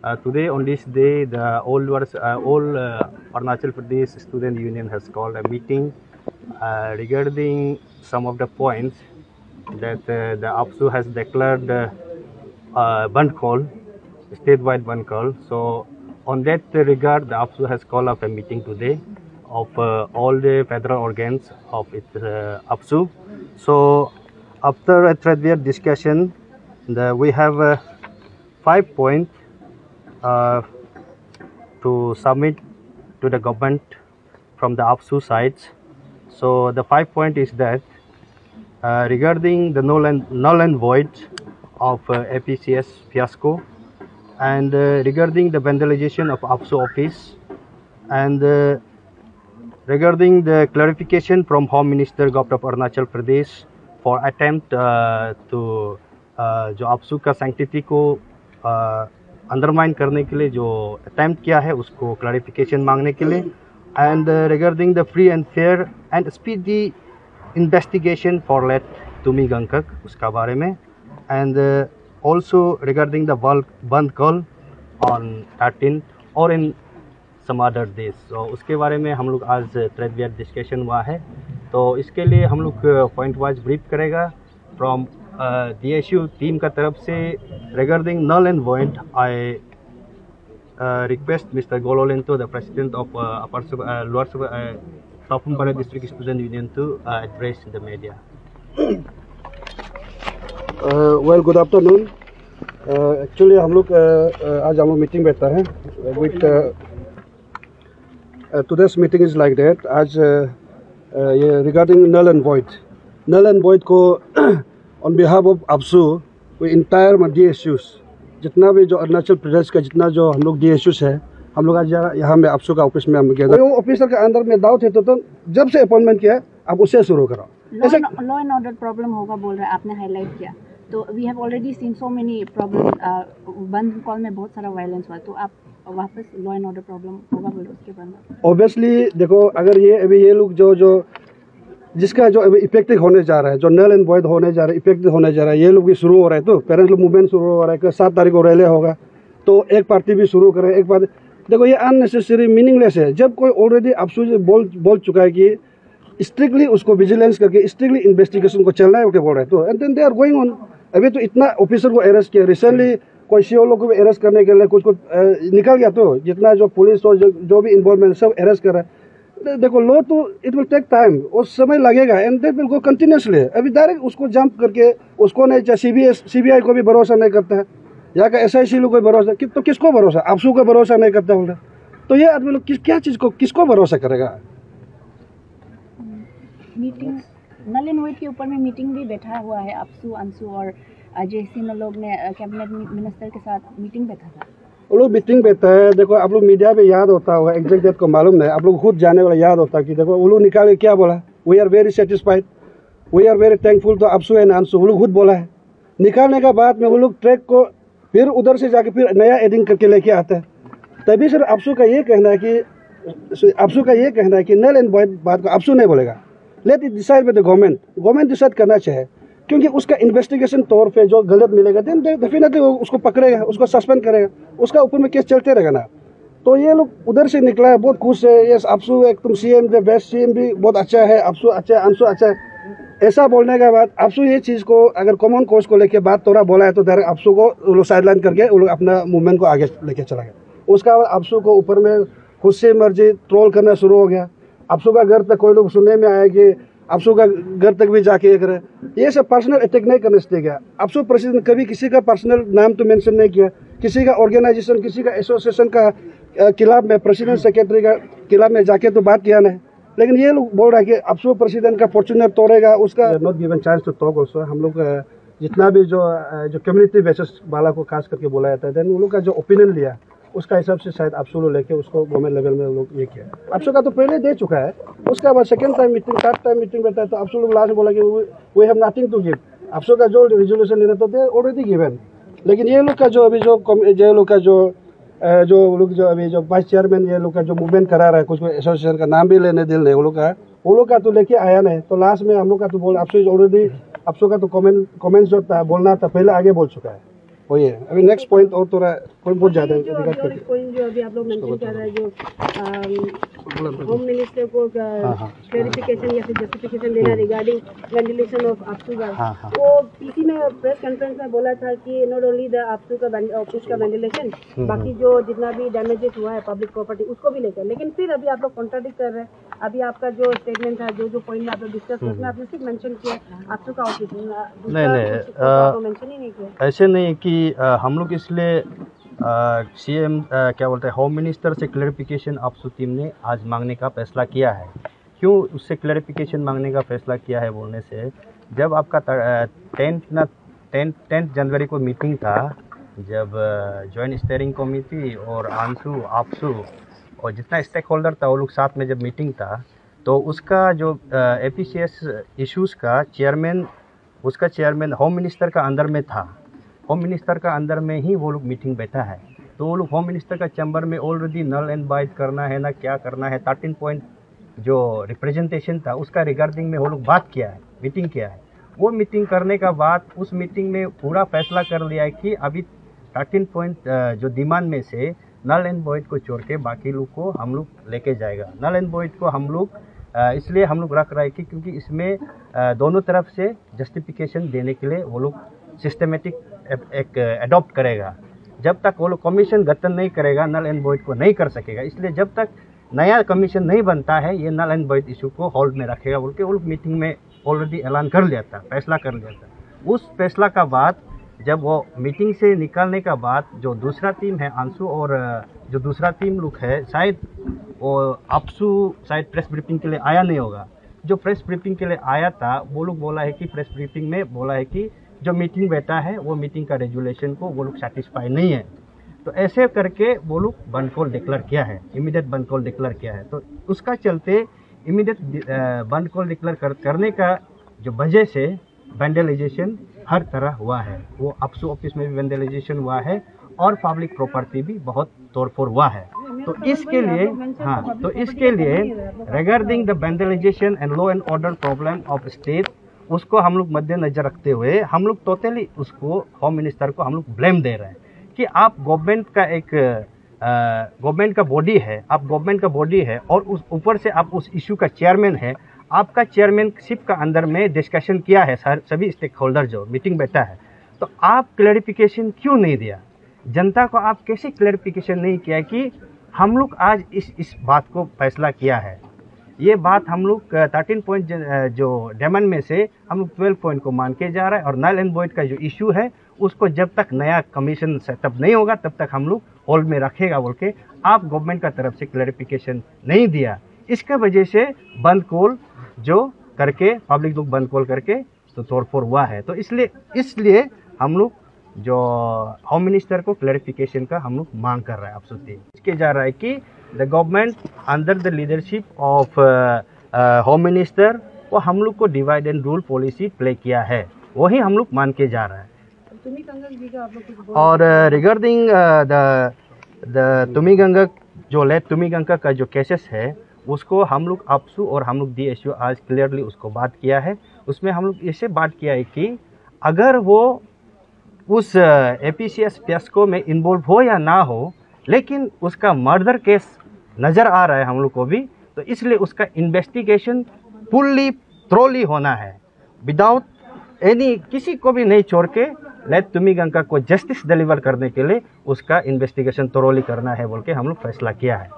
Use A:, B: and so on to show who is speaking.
A: Today, on this day, the all Arunachal Pradesh Student Union has called a meeting regarding some of the points that the APSU has declared Band call, statewide Band call. So, on that regard, the APSU has called up a meeting today of all the federal organs of its APSU. So, after a threadbare discussion, we have 5 points to submit to the government from the APSU sides. So the 5 point is that regarding the null and void of APCS fiasco, and regarding the vandalization of APSU office, and regarding the clarification from Home Minister Government of Arunachal Pradesh for attempt to जो APSU का sanctity को undermine करने के लिए जो attempt किया है उसको क्लैरिफिकेशन मांगने के लिए, and regarding the free and fair and speedy investigation for late Tumi Gangkak उसका बारे में, and also regarding the bandh call on 13 और इन सम अदर डेज। तो उसके बारे में हम लोग आज थ्रेडबेयर डिस्कशन हुआ है। तो इसके लिए हम लोग पॉइंट वाइज ब्रीफ करेगा फ्रॉम DSU टीम का तरफ से। Regarding null and void, I request Mr. Gololento, the president of Lower Tapumpara District Student Union, to address the media.
B: Well, good afternoon. Actually हम लोग आज हम लोग मीटिंग बैठा है with today's meeting is like that. आज ये regarding null and void को on behalf of APSU, we entire DSUs, जितना भी जो अरुणाचल प्रदेश का जितना जो हम लोग DSUs है, हम लोग आज यहाँ में APSU का ऑफिस में हम गए। वो ऑफिसर के अंदर में डाउट है तो जब से अपॉइंटमेंट किया आप उससे शुरू करो।
C: लॉ एंड ऑर्डर प्रॉब्लम होगा बोल रहे हैं, आपने हाईलाइट किया। तो we have already seen so many problem, bandh call में बहुत सारा वायलेंस हुआ, तो आप वापस लॉ एंड ऑर्डर प्रॉब्लम होगा बोल रहे उसके बाद।
B: ऑब्वियसली देखो, अगर ये अभी ये लोग जो जिसका जो इफेक्टिव होने जा रहा है, जो नल एंड वॉइड होने जा रहा है, इफेक्टिव होने जा रहा है, ये लोग भी शुरू हो रहा है। तो पेरेंट्स लोग मूवमेंट शुरू हो रहा है कि 7 तारीख को रैली होगा, तो एक पार्टी भी शुरू करे, एक पार्टी। देखो ये अननेसेसरी मीनिंगलेस है। जब कोई ऑलरेडी APSU बोल चुका है कि स्ट्रिक्टली उसको विजिलेंस करके स्ट्रिक्टली इन्वेस्टिगेशन को चलना है, बोल रहे हैं, तो and then they are going on. अभी तो इतना ऑफिसर को अरेस्ट किया, रिसेंटली कोई CO लोग को भी अरेस्ट करने के लिए कुछ निकल गया। तो जितना जो पुलिस और जो भी इन्वॉल्वमेंट सब अरेस्ट कर रहा है। देखो लॉ तो इट विल टेक टाइम, और समय लगेगा, and that will go continuously. अभी डायरेक्ट उसको जंप करके उसको नहीं, चाहे CBI को भी भरोसा नहीं करता है, यहाँ का SIC लोग को भरोसा, तो किसको भरोसा? APSU को भरोसा नहीं करता बोल रहे, तो ये आदमी लोग क्या चीज़ को किसको भरोसा करेगा?
C: मीटिंग नल एंड वॉइड के ऊपर में मीटिंग भी बैठा हुआ है, APSU, ANSU और JC लोग ने कैबिनेट मिनिस्टर के साथ मीटिंग बैठा था।
B: वो लोग मीटिंग बैठा है। देखो आप लोग मीडिया में याद होता होगा, एग्जैक्ट डेट को मालूम नहीं, आप लोग खुद जाने वाला याद होता है कि देखो वो लोग निकाल के क्या बोला, we are very satisfied, we are very thankful to APSU and ANSU, वो लोग खुद बोला है। निकालने के बाद में वो लोग ट्रैक को फिर उधर से जाके फिर नया एडिंग करके लेके आता है। तभी सर APSU का ये कहना है कि नल एंड वॉइड बात को APSU नहीं बोलेगा, let it decide by the government decide करना चाहिए, क्योंकि उसका इन्वेस्टिगेशन तौर पे जो गलत मिलेगा देन डेफिनेटली उसको पकड़ेगा, उसको सस्पेंड करेगा, उसका ऊपर में केस चलते रहेगा ना। तो ये लोग उधर से निकला है, बहुत खुश है। ये APSU एकदम CM द बेस्ट, CM भी बहुत अच्छा है, APSU अच्छा है, ANSU अच्छा है। ऐसा बोलने के बाद APSU ये चीज़ को अगर कॉमन कोर्स को लेके बात थोड़ा बोला है, तो डायरेक्ट APSU को वो लोग साइडलाइन करके वो लोग अपना मूवमेंट को आगे लेके चला गया। उसका बाद APSU को ऊपर में खुद से मर्जी ट्रोल करना शुरू हो गया। APSU का घर तक कोई लोग सुनने में आया कि APSU का घर तक भी जाके ये करे। ये सब पर्सनल अटैक नहीं करने से गया। APSU प्रेसिडेंट कभी किसी का पर्सनल नाम तो मेंशन नहीं किया, किसी का ऑर्गेनाइजेशन, किसी का एसोसिएशन का खिलाफ में, प्रेसिडेंट सेक्रेटरी का खिलाफ में जाके तो बात किया नहीं। लेकिन ये लोग बोल रहा है कि APSU प्रेसिडेंट का फॉर्चूनर तोड़ेगा, उसका not given chance to talk also. हम लोग जितना भी जो कम्युनिटी बेसिस वाला को खास करके बोला जाता है, देन उन लोग का जो ओपिनियन लिया उसका हिसाब से शायद APSU लोग लेके उसको गवर्नमेंट लेवल में लोग ये किया। APSU का तो पहले दे चुका है, उसके बाद second time meeting, third time meeting बैठा है, तो APSU लोग लास्ट में बोला कि we have nothing to give. APSU का जो रिजोल्यूशन लेना तो दे ऑलरेडी गिवन। लेकिन ये लोग का जो अभी जो लोग का जो अभी जो वाइस चेयरमैन ये लोग का जो मूवमेंट करा रहा है, कुछ एसोसिएशन का नाम भी लेने दिल नहीं, वो लोग का तो लेके आया नहीं। तो लास्ट में हम लोग का तो बोल APSU ऑलरेडी, APSU का तो कमेंट्स जो था बोलना था पहले आगे बोल चुका है। वही है। अभी नेक्स्ट पॉइंट और थोड़ा पॉइंट बहुत ज़्यादा
D: पॉइंट जो अभी आप लोग मेंशन कर रहे हैं, जो होम मिनिस्टर को क्लैरिफिकेशन या फिर जस्टिफिकेशन देना रिगार्डिंग वेंटिलेशन ऑफ अप्सू का, वो पीसी में प्रेस कॉन्फ्रेंस में बोला था कि नॉट ओनली द अप्सू का ऑफिस का वेंटिलेशन, बाकी जो जितना भी डैमेजेस हुआ है पब्लिक प्रॉपर्टी उसको भी लेकर, लेकिन फिर अभी आप लोग कॉन्ट्राडिक्ट कर रहे हैं। अभी आपका जो स्टेटमेंट था, जो पॉइंट में आप लोग डिस्कस किया, उसमें आपने सिर्फ मेंशन किया अप्सू का ऑफिस,
A: नहीं
D: मेंशन ही नहीं किया।
A: ऐसे नहीं कि हम लोग इसलिए सीएम क्या बोलते हैं होम मिनिस्टर से क्लैरिफिकेशन अप्सू टीम ने आज मांगने का फैसला किया है। क्यों उससे क्लैरिफिकेशन मांगने का फैसला किया है बोलने से, जब आपका 10 जनवरी को मीटिंग था, जब जॉइंट स्टीयरिंग कमेटी और आंसू अप्सू और जितना स्टेक होल्डर था वो लोग साथ में जब मीटिंग था, तो उसका जो एपीसीएस इश्यूज़ का चेयरमैन, उसका चेयरमैन होम मिनिस्टर का अंदर में था। होम मिनिस्टर का अंदर में ही वो लोग मीटिंग बैठा है, तो वो लोग होम मिनिस्टर का चैम्बर में ऑलरेडी नल एंड वाइड करना है ना क्या करना है, 13 पॉइंट जो रिप्रेजेंटेशन था उसका रिगार्डिंग में वो लोग बात किया है, मीटिंग किया है। वो मीटिंग करने का बाद उस मीटिंग में पूरा फैसला कर लिया है कि अभी 13 पॉइंट जो डिमांड में से नल एंड वॉइड को छोड़ के बाकी लोग को हम लोग लेके जाएगा। नल एंड वॉइड को हम लोग इसलिए हम लोग रख रहे हैं कि क्योंकि इसमें दोनों तरफ से जस्टिफिकेशन देने के लिए वो लोग सिस्टमेटिक एक अडॉप्ट करेगा। जब तक वो लोग कमीशन गठन नहीं करेगा नल एंड वॉइड को नहीं कर सकेगा। इसलिए जब तक नया कमीशन नहीं बनता है ये नल एंड वॉइड इशू को होल्ड में रखेगा बोल के वो लोग मीटिंग में ऑलरेडी ऐलान कर लिया था, फैसला कर लिया था। उस फैसला का बाद जब वो मीटिंग से निकलने का बाद जो दूसरा टीम है आंसू और जो दूसरा टीम लोग है, शायद वो अप्सू शायद प्रेस ब्रीफिंग के लिए आया नहीं होगा। जो प्रेस ब्रीफिंग के लिए आया था वो लोग बोला है कि प्रेस ब्रीफिंग में बोला है कि जो मीटिंग बैठा है वो मीटिंग का रेजुलेशन को वो लोग सेटिस्फाई नहीं है, तो ऐसे करके वो लोग बंद कॉल डिक्लेयर किया है, इमीडिएट बंद कॉल डिक्लेयर किया है। तो उसका चलते इमीडिएट बंद कॉल डिक्लेयर करने का जो वजह से वेंडलाइजेशन हर तरह हुआ है। वो अप्सू ऑफिस में भी वेंडलाइजेशन हुआ है और पब्लिक प्रॉपर्टी भी बहुत तोड़फोड़ हुआ है। तो इसके लिए तो इसके लिए regarding the vandalisation and law and order problem of state, उसको हम लोग मद्देनजर रखते हुए हम लोग टोटली उसको होम मिनिस्टर को हम लोग ब्लेम दे रहे हैं कि आप गवर्नमेंट का एक गवर्नमेंट का बॉडी है, आप गवर्नमेंट का बॉडी है और उस ऊपर से आप उस इशू का चेयरमैन है। आपका चेयरमैनशिप का अंदर में डिस्कशन किया है सभी स्टेक होल्डर जो मीटिंग बैठा है, तो आप क्लैरिफिकेशन क्यों नहीं दिया? जनता को आप कैसे क्लैरिफिकेशन नहीं किया कि हम लोग आज इस बात को फैसला किया है। ये बात हम लोग 13 पॉइंट जो डिमांड में से हम लोग 12 पॉइंट को मान के जा रहा है और नल एंड वॉइड का जो इशू है उसको जब तक नया कमीशन सेटअप नहीं होगा तब तक हम लोग होल्ड में रखेगा बोल के आप गवर्नमेंट का तरफ से क्लैरिफिकेशन नहीं दिया। इसका वजह से बंद कॉल जो करके पब्लिक लोग बंद कॉल करके तो तोड़फोड़ हुआ है। तो इसलिए हम लोग जो होम मिनिस्टर को क्लैरिफिकेशन का हम लोग मांग कर रहे हैं। आपसे इसके जा रहा है कि the government under the leadership of home minister वो हम लोग को divide and rule policy play किया है, वही हम लोग मान के जा रहा है। और रिगार्डिंग द तुमी गंगा जो लेट तुमी गंगा का जो केसेस है उसको हम लोग अप्सू और हम लोग डीएसयू आज क्लियरली उसको बात किया है। उसमें हम लोग ऐसे बात किया है कि अगर वो उस एपीसीएस फियास्को में इन्वॉल्व हो या ना हो, लेकिन उसका मर्डर केस नज़र आ रहा है हम लोग को भी, तो इसलिए उसका इन्वेस्टिगेशन फुल्ली थ्रोली होना है, विदाउट एनी किसी को भी नहीं छोड़ के लेट तुमी गंगा को जस्टिस डिलीवर करने के लिए उसका इन्वेस्टिगेशन थ्रोली करना है बोल के हम लोग फैसला किया है।